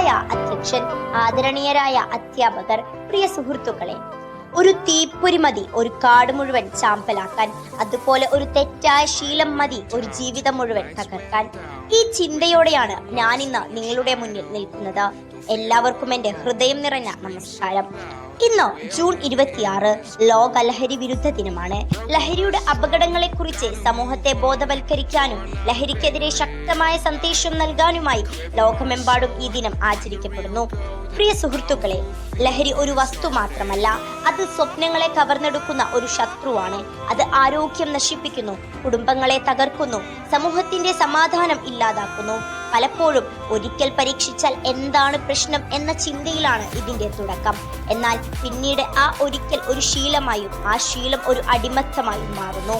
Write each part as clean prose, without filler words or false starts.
ബഹുമാന്യനായ അധ്യക്ഷൻ, ആദരണീയരായ അധ്യാപകർ, പ്രിയ സുഹൃത്തുക്കളെ, ഒരു തീപ്പൊരി മതി ഒരു കാട് മുഴുവൻ ചാമ്പലാക്കാൻ, അതുപോലെ ഒരു തെറ്റായ ശീലം മതി ഒരു ജീവിതം മുഴുവൻ തകർക്കാൻ. ഈ ചിന്തയോടെയാണ് ഞാൻ ഇന്ന് നിങ്ങളുടെ മുന്നിൽ നിൽക്കുന്നത്. എല്ലാവർക്കും എൻ്റെ ഹൃദയം നിറഞ്ഞ നമസ്കാരം. ഇന്ന് ജൂൺ 26 ലോക ലഹരി വിരുദ്ധ ദിനമാണ്. ലഹരിയുടെ അപകടങ്ങളെ കുറിച്ച് സമൂഹത്തെ ബോധവൽക്കരിക്കാനും ലഹരിക്കെതിരെ ശക്തമായ സന്ദേശം നൽകാനുമായി ലോകമെമ്പാടും ഈ ദിനം ആചരിക്കപ്പെടുന്നു. പ്രിയ സുഹൃത്തുക്കളെ, ലഹരി ഒരു വസ്തു മാത്രമല്ല, അത് സ്വപ്നങ്ങളെ കവർന്നെടുക്കുന്ന ഒരു ശത്രുവാണ്. അത് ആരോഗ്യം നശിപ്പിക്കുന്നു, കുടുംബങ്ങളെ തകർക്കുന്നു, സമൂഹത്തിന്റെ സമാധാനം ഇല്ലാതാക്കുന്നു. പലപ്പോഴും ഒരിക്കൽ പരീക്ഷിച്ചാൽ എന്താണ് പ്രശ്നം എന്ന ചിന്തയിലാണ് ഇതിന്റെ തുടക്കം. എന്നാൽ പിന്നീട് ആ ഒരിക്കൽ ഒരു ശീലമായും ആ ശീലം ഒരു അടിമത്തമായും മാറുന്നു.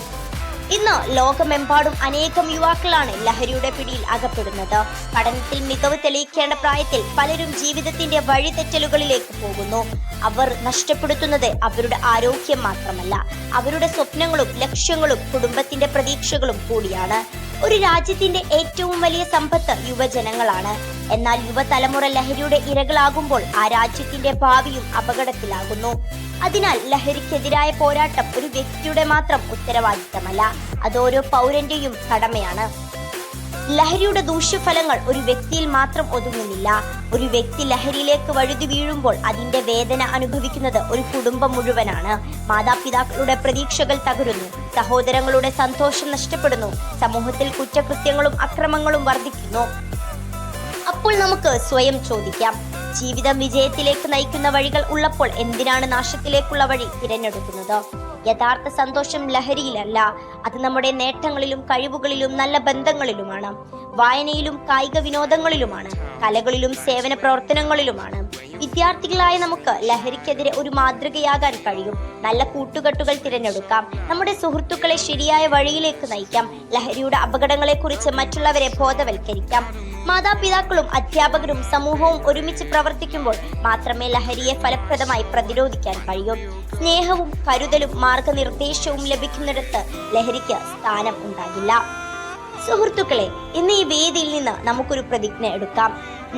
ഇന്ന് ലോകമെമ്പാടും അനേകം യുവാക്കളാണ് ലഹരിയുടെ പിടിയിൽ അകപ്പെടുന്നത്. പഠനത്തിൽ മികവ് തെളിയിക്കേണ്ട പ്രായത്തിൽ പലരും ജീവിതത്തിന്റെ വഴിതെറ്റലുകളിലേക്ക് പോകുന്നു. അവർ നഷ്ടപ്പെടുത്തുന്നത് അവരുടെ ആരോഗ്യം മാത്രമല്ല, അവരുടെ സ്വപ്നങ്ങളും ലക്ഷ്യങ്ങളും കുടുംബത്തിന്റെ പ്രതീക്ഷകളും കൂടിയാണ്. ഒരു രാജ്യത്തിന്റെ ഏറ്റവും വലിയ സമ്പത്ത് യുവജനങ്ങളാണ്. എന്നാൽ യുവതലമുറ ലഹരിയുടെ ഇരകളാകുമ്പോൾ ആ രാജ്യത്തിന്റെ ഭാവിയും അപകടത്തിലാകുന്നു. അതിനാൽ ലഹരിക്കെതിരായ പോരാട്ടം ഒരു വ്യക്തിയുടെ മാത്രം ഉത്തരവാദിത്തമല്ല, അത് ഓരോ പൗരന്റെയും കടമയാണ്. ലഹരിയുടെ ദൂഷ്യഫലങ്ങൾ ഒരു വ്യക്തിയിൽ മാത്രം ഒതുങ്ങുന്നില്ല. ഒരു വ്യക്തി ലഹരിയിലേക്ക് വഴുതി വീഴുമ്പോൾ അതിന്റെ വേദന അനുഭവിക്കുന്നത് ഒരു കുടുംബം മുഴുവനാണ്. മാതാപിതാക്കളുടെ പ്രതീക്ഷകൾ തകരുന്നു, സഹോദരങ്ങളുടെ സന്തോഷം നഷ്ടപ്പെടുന്നു, സമൂഹത്തിൽ കുറ്റകൃത്യങ്ങളും അക്രമങ്ങളും വർദ്ധിക്കുന്നു. അപ്പോൾ നമുക്ക് സ്വയം ചോദിക്കാം, ജീവിതം വിജയത്തിലേക്ക് നയിക്കുന്ന വഴികൾ ഉള്ളപ്പോൾ എന്തിനാണ് നാശത്തിലേക്കുള്ള വഴി തിരഞ്ഞെടുക്കുന്നത്? യഥാർത്ഥ സന്തോഷം ലഹരിയിലല്ല, അത് നമ്മുടെ നേട്ടങ്ങളിലും കഴിവുകളിലും നല്ല ബന്ധങ്ങളിലുമാണ്. വായനയിലും കായിക വിനോദങ്ങളിലുമാണ്, കലകളിലും സേവന പ്രവർത്തനങ്ങളിലുമാണ്. വിദ്യാർത്ഥികളായ നമുക്ക് ലഹരിക്കെതിരെ ഒരു മാതൃകയാകാൻ കഴിയും. നല്ല കൂട്ടുകെട്ടുകൾ തിരഞ്ഞെടുക്കാം, നമ്മുടെ സുഹൃത്തുക്കളെ ശരിയായ വഴിയിലേക്ക് നയിക്കാം, ലഹരിയുടെ അപകടങ്ങളെക്കുറിച്ച് മറ്റുള്ളവരെ ബോധവൽക്കരിക്കാം. മാതാപിതാക്കളും അധ്യാപകരും സമൂഹവും ഒരുമിച്ച് പ്രവർത്തിക്കുമ്പോൾ മാത്രമേ ലഹരിയെ ഫലപ്രദമായി പ്രതിരോധിക്കാൻ കഴിയൂ. സ്നേഹവും കരുതലും മാർഗനിർദ്ദേശവും ലഭിക്കുന്നിടത്ത് ലഹരിക്ക് സ്ഥാനം ഉണ്ടാകില്ല. സുഹൃത്തുക്കളെ, ഇന്ന് ഈ വേദിയിൽ നിന്ന് നമുക്കൊരു പ്രതിജ്ഞ എടുക്കാം.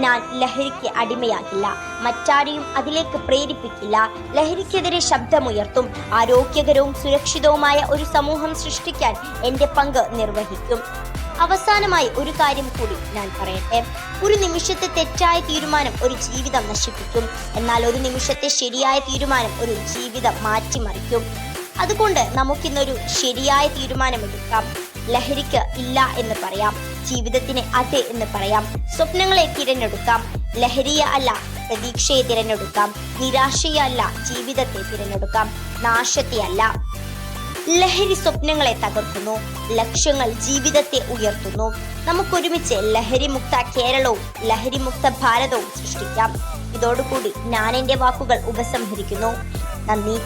ഞാൻ ലഹരിക്ക് അടിമയാകില്ല, മറ്റാരെയും അതിലേക്ക് പ്രേരിപ്പിക്കില്ല, ലഹരിക്കെതിരെ ശബ്ദമുയർത്തും, ആരോഗ്യകരവും സുരക്ഷിതവുമായ ഒരു സമൂഹം സൃഷ്ടിക്കാൻ എൻ്റെ പങ്ക് നിർവഹിക്കും. അവസാനമായി ഒരു കാര്യം കൂടി ഞാൻ പറയട്ടെ. ഒരു നിമിഷത്തെ തെറ്റായ തീരുമാനം ഒരു ജീവിതം നശിപ്പിക്കും, എന്നാൽ ഒരു നിമിഷത്തെ ശരിയായ തീരുമാനം ഒരു ജീവിതം മാറ്റിമറിക്കും. അതുകൊണ്ട് നമുക്കിന്നൊരു ശരിയായ തീരുമാനമെടുക്കാം. ലഹരിക്ക് ഇല്ല എന്ന് പറയാം, ജീവിതത്തിന് അതെ എന്ന് പറയാം. സ്വപ്നങ്ങളെ തിരഞ്ഞെടുക്കാം, ലഹരിയെ അല്ല പ്രതീക്ഷയെ തിരഞ്ഞെടുക്കാം. നിരാശയെ അല്ല ജീവിതത്തെ തിരഞ്ഞെടുക്കാം, നാശത്തെ അല്ല. ലഹരി സ്വപ്നങ്ങളെ തകർക്കുന്നു, ലക്ഷ്യങ്ങൾ ജീവിതത്തെ ഉയർത്തുന്നു. നമുക്കൊരുമിച്ച് ലഹരിമുക്ത കേരളവും ലഹരിമുക്ത ഭാരതവും സൃഷ്ടിക്കാം. ഇതോടുകൂടി ഞാൻ എൻ്റെ വാക്കുകൾ ഉപസംഹരിക്കുന്നു. നന്ദി.